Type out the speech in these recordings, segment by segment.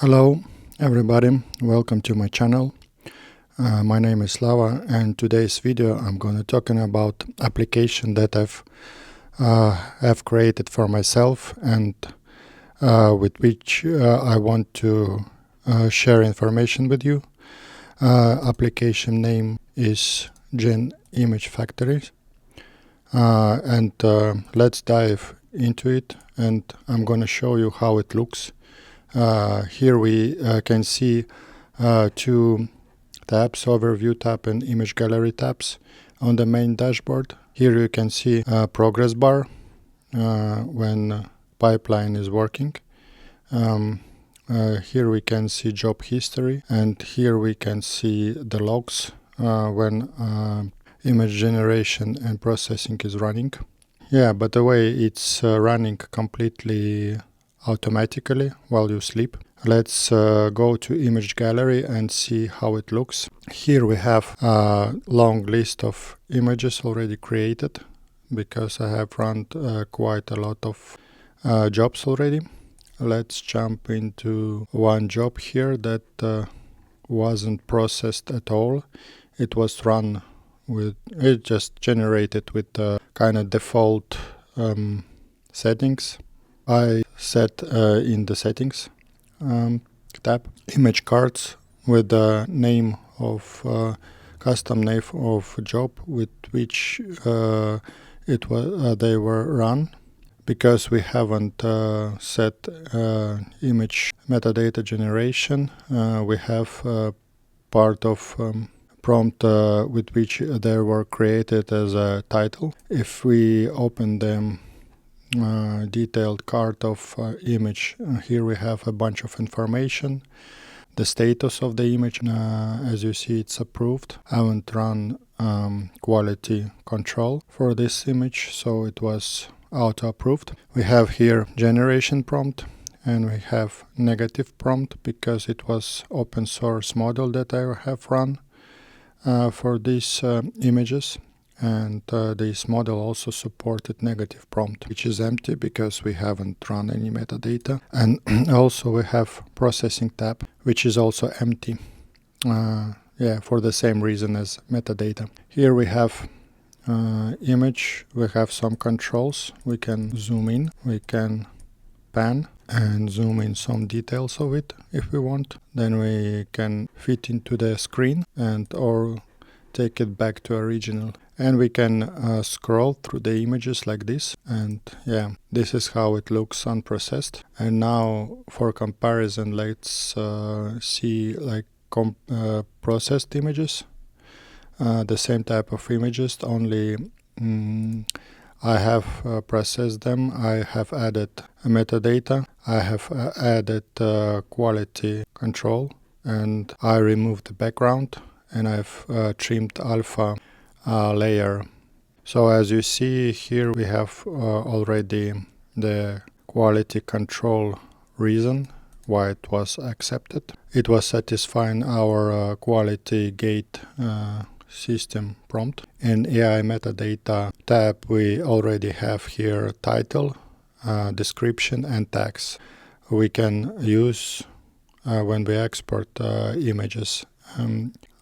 Hello everybody, welcome to my channel. My name is Slava, and today's video I'm going to talking about application that I've created for myself and with which I want to share information with you. Application name is Gen Image Factory, and let's dive into it, and I'm going to show you how it looks. Here we can see two tabs, Overview tab and Image Gallery tabs on the main dashboard. Here you can see a progress bar when pipeline is working. Here we can see job history, and here we can see the logs when image generation and processing is running. Yeah, by the way, it's running completely automatically while you sleep. Let's go to image gallery and see how it looks. Here we have a long list of images already created because I have run quite a lot of jobs already. Let's jump into one job here that wasn't processed at all. It was run with, it just generated with the kind of default settings. I set in the settings tab image cards with the name of custom name of job with which they were run. Because we haven't set image metadata generation, we have part of prompt with which they were created as a title. If we open them detailed card of image, here we have a bunch of information, the status of the image, as you see it's approved. I haven't run quality control for this image, so it was auto approved. We have here generation prompt, and we have negative prompt because it was open source model that I have run for these images. And this model also supported negative prompt, which is empty because we haven't run any metadata. And also we have processing tab, which is also empty, for the same reason as metadata. Here we have image, we have some controls. We can zoom in, we can pan and zoom in some details of it if we want. Then we can fit into the screen and or take it back to original. And we can scroll through the images like this, and yeah, this is how it looks unprocessed. And now for comparison, let's see like processed images, the same type of images, only I have processed them, I have added metadata, I have added quality control, and I removed the background, and I've trimmed alpha layer. So as you see here, we have already the quality control reason why it was accepted. It was satisfying our quality gate system prompt. In AI metadata tab, we already have here title, description, and tags. We can use when we export images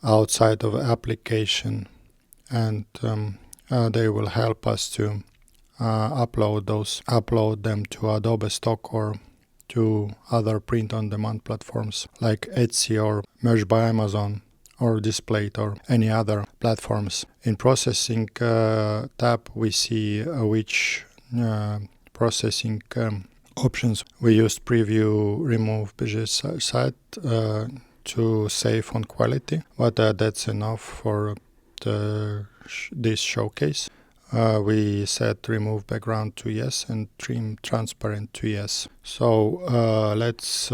outside of application, and they will help us to upload them to Adobe Stock or to other print-on-demand platforms like Etsy or Merge by Amazon or Displayed or any other platforms. In processing tab, we see which processing options. We used preview remove pages site to save on quality, but that's enough for this showcase. We set remove background to yes and trim transparent to yes. So let's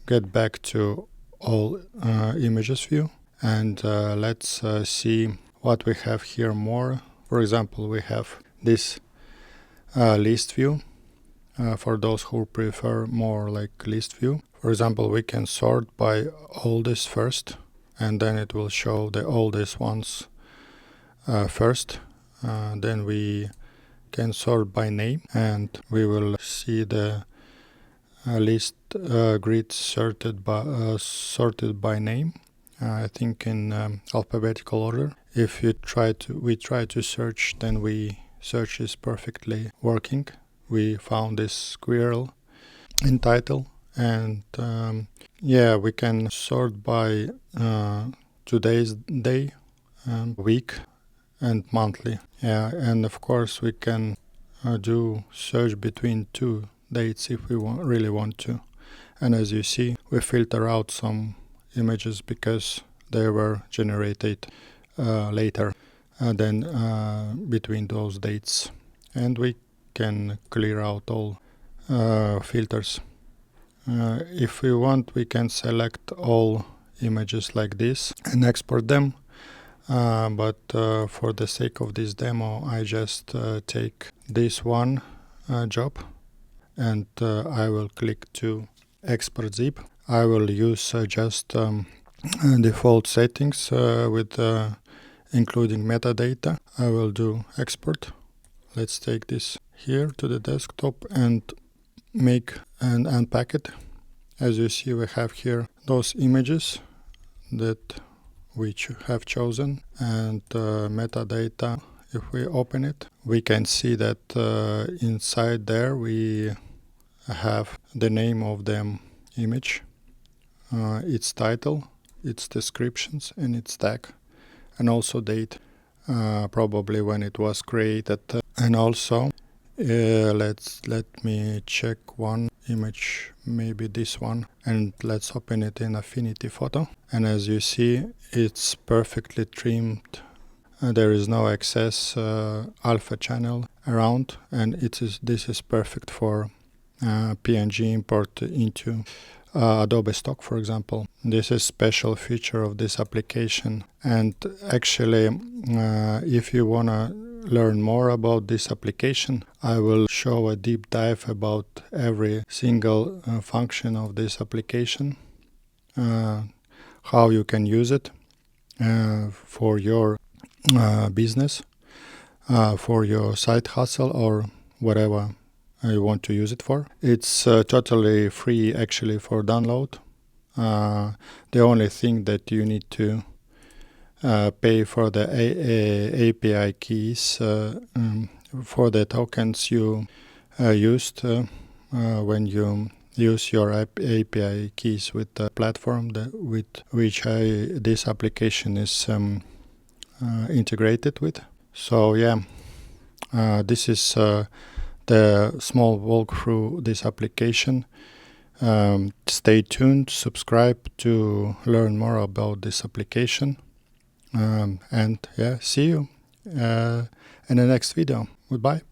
get back to all images view, and let's see what we have here more. For example, we have this list view for those who prefer more like list view. For example, we can sort by oldest first, and then it will show the oldest ones first. Then we can sort by name, and we will see the list grid sorted by name. I think in alphabetical order. If we try to search, then search is perfectly working. We found this squirrel in title, and we can sort by today's day, week, and monthly. And of course we can do search between two dates if we really want to. And as you see, we filter out some images because they were generated later than between those dates, and we can clear out all filters. If we want, we can select all images like this and export them, but for the sake of this demo I just take this one job, and I will click to export zip. I will use just default settings with including metadata. I will do export. Let's take this here to the desktop and make and unpack it. As you see, we have here those images that we have chosen, and metadata. If we open it, we can see that inside there we have the name of the image, its title, its descriptions, and its tag, and also date, probably when it was created. And also let me check one image, maybe this one, and let's open it in Affinity Photo. And as you see, it's perfectly trimmed. There is no excess alpha channel around, and this is perfect for PNG import into Adobe Stock, for example. This is special feature of this application, and actually if you wanna learn more about this application, I will show a deep dive about every single function of this application, how you can use it for your business, for your side hustle, or whatever you want to use it for. It's totally free actually for download. The only thing that you need to pay for the API keys for the tokens you used when you use your API keys with the platform with which this application is integrated with. So this is the small walkthrough this application. Stay tuned, subscribe to learn more about this application, and see you in the next video. Goodbye.